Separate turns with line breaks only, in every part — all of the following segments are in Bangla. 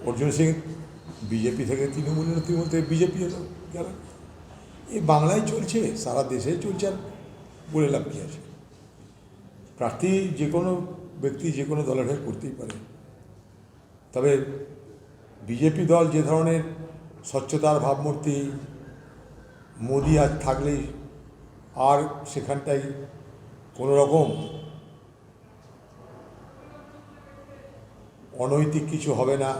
অর্জুন সিং বিজেপি থেকে তৃণমূল থেকে বিজেপি হলো গেল। এই বাংলায় চলছে, সারা দেশে চলছে, আর বলে লাভ কী আছে? প্রার্থী যে কোনো ব্যক্তি যে কোনো দলের হয়ে করতেই পারে। তবে বিজেপি দল যে ধরনের স্বচ্ছতার ভাবমূর্তি, মোদি আজ থাকলেই আর সেখানটায় কোনো রকম অনৈতিক কিছু হবে না,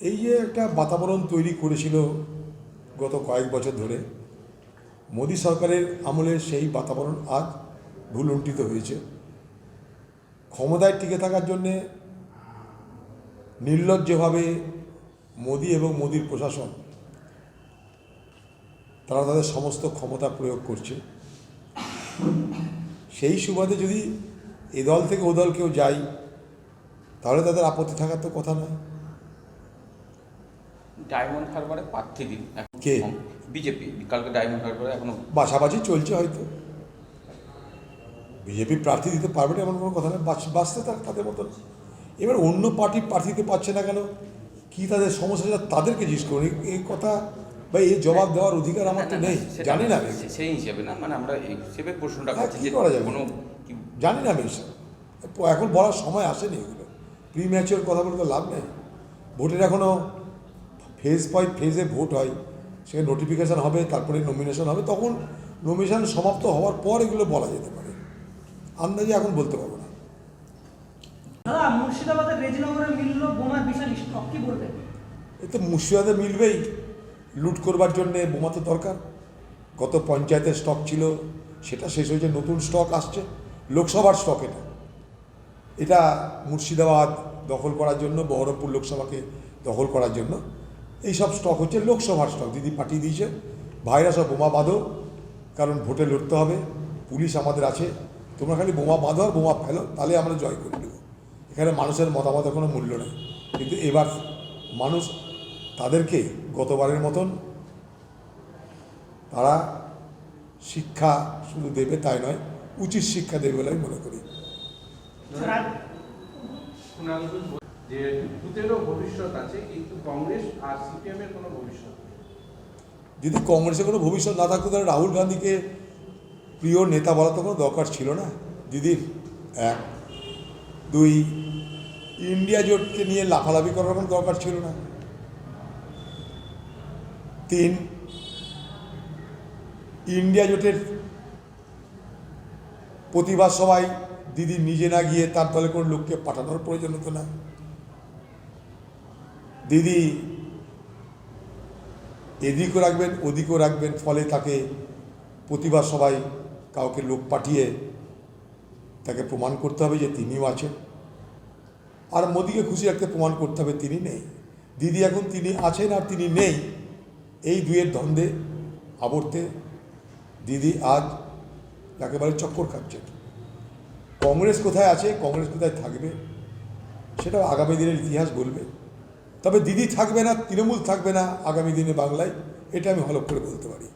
এই যে একটা বাতাবরণ তৈরি করেছিল গত কয়েক বছর ধরে, মোদি সরকারের আমলে সেই বাতাবরণ আজ ভুলুণ্ঠিত হয়েছে। ক্ষমতায় টিকে থাকার জন্যে নির্লজ্জভাবে মোদি এবং মোদির প্রশাসন তারা তাদের সমস্ত ক্ষমতা প্রয়োগ করছে। সেই সুবাদে যদি এ দল থেকে ও দল কেউ যায় তাহলে তাদের আপত্তি থাকার তো কথা নয়।
ডায়মন্ড হারবারে প্রার্থী দিন
কে?
বিজেপি কালকে ডায়মন্ড হারবারে এখনো
বাছাবাছি চলছে, হয়তো বিজেপি প্রার্থী দিতে পারবে না এমন কোনো কথা নয়, বাঁচতে তাদের মতন। এবার অন্য পার্টি প্রার্থী দিতে পারছে না কেন, কী তাদের সমস্যা তাদেরকে জিজ্ঞেস করুন। এই কথা বা এই জবাব দেওয়ার অধিকার আমার তো নেই, জানি না আমি।
সেই হিসেবে না, মানে আমরা এই হিসেবে প্রশ্নটা করছি
কী
যে
করা যাবে
কোনো
জানি না আমি। এখন বলার সময় আসেনি, এগুলো প্রি ম্যাচিওর কথা বলে তো লাভ নেই। ভোটের এখনও ফেজ বাই ফেজে ভোট হয়, সেখানে নোটিফিকেশান হবে, তারপরে নমিনেশন হবে, তখন নমিনেশন সমাপ্ত হওয়ার পর এগুলো বলা যেতে পারে, আন্দাজে এখন বলতে পারবো না।
দাদা, মুর্শিদাবাদের রেজিনগরে মিলল বোমার বিশাল স্টক, কি বলবেন?
এ তো মুর্শিদাবাদে মিলবেই, লুট করবার জন্যে বোমা তো দরকার। গত পঞ্চায়েতের স্টক ছিল, সেটা শেষ হয়েছে, নতুন স্টক আসছে, লোকসভার স্টক এটা। এটা মুর্শিদাবাদ দখল করার জন্য, বহরমপুর লোকসভাকে দখল করার জন্য এইসব স্টক হচ্ছে লোকসভার স্টক। দিদি পাঠিয়ে দিয়েছে, ভাইরা সব বোমা বাঁধো, কারণ ভোটে লড়তে হবে, পুলিশ আমাদের আছে, তোমরা খালি বোমা বাঁধো আর বোমা ফেলো, তাহলে আমরা জয় করে নেব। এখানে মানুষের মতামতের কোনো মূল্য নেই। কিন্তু এবার মানুষ তাদেরকে গতবারের মতন তারা শিক্ষা শুধু দেবে তাই নয়, উচিত শিক্ষা দেবে বলে আমি মনে করি।
যে বুথেরও ভবিষ্যৎ আছে, কিন্তু কংগ্রেস আর সিপিএম এর কোনো ভবিষ্যৎ নেই।
যদি কংগ্রেসের কোনো ভবিষ্যৎ না থাকতো তাহলে রাহুল গান্ধীকে প্রিয় নেতা বলা তো কোনো দরকার ছিল না দিদির। এক, দুই, ইন্ডিয়া জোটকে নিয়ে লাফালাফি করার কোনো দরকার ছিল না। তিন, ইন্ডিয়া জোটের প্রতিবাদ সভায় দিদি নিজে না গিয়ে তার দলে কোনো লোককে পাঠানোর প্রয়োজন হতো না। দিদি এদিকও রাখবেন ওদিকও রাখবেন, ফলে তাকে প্রতিবাদ সভায় কাউকে লোক পাঠিয়ে তাকে প্রমাণ করতে হবে যে তিনিও আছেন, আর মোদিকে খুশি রাখতে প্রমাণ করতে হবে তিনি নেই। দিদি এখন তিনি আছেন আর তিনি নেই, এই দুয়ের দ্বন্দ্বে আবর্তে দিদি আজ একেবারে চক্কর খাচ্ছেন। কংগ্রেস কোথায় আছে, কংগ্রেস কোথায় থাকবে, সেটাও আগামী দিনের ইতিহাস বলবে। তবে দিদি থাকবে না, তৃণমূল থাকবে না আগামী দিনে বাংলায়, এটা আমি হলফ করে বলতে পারি।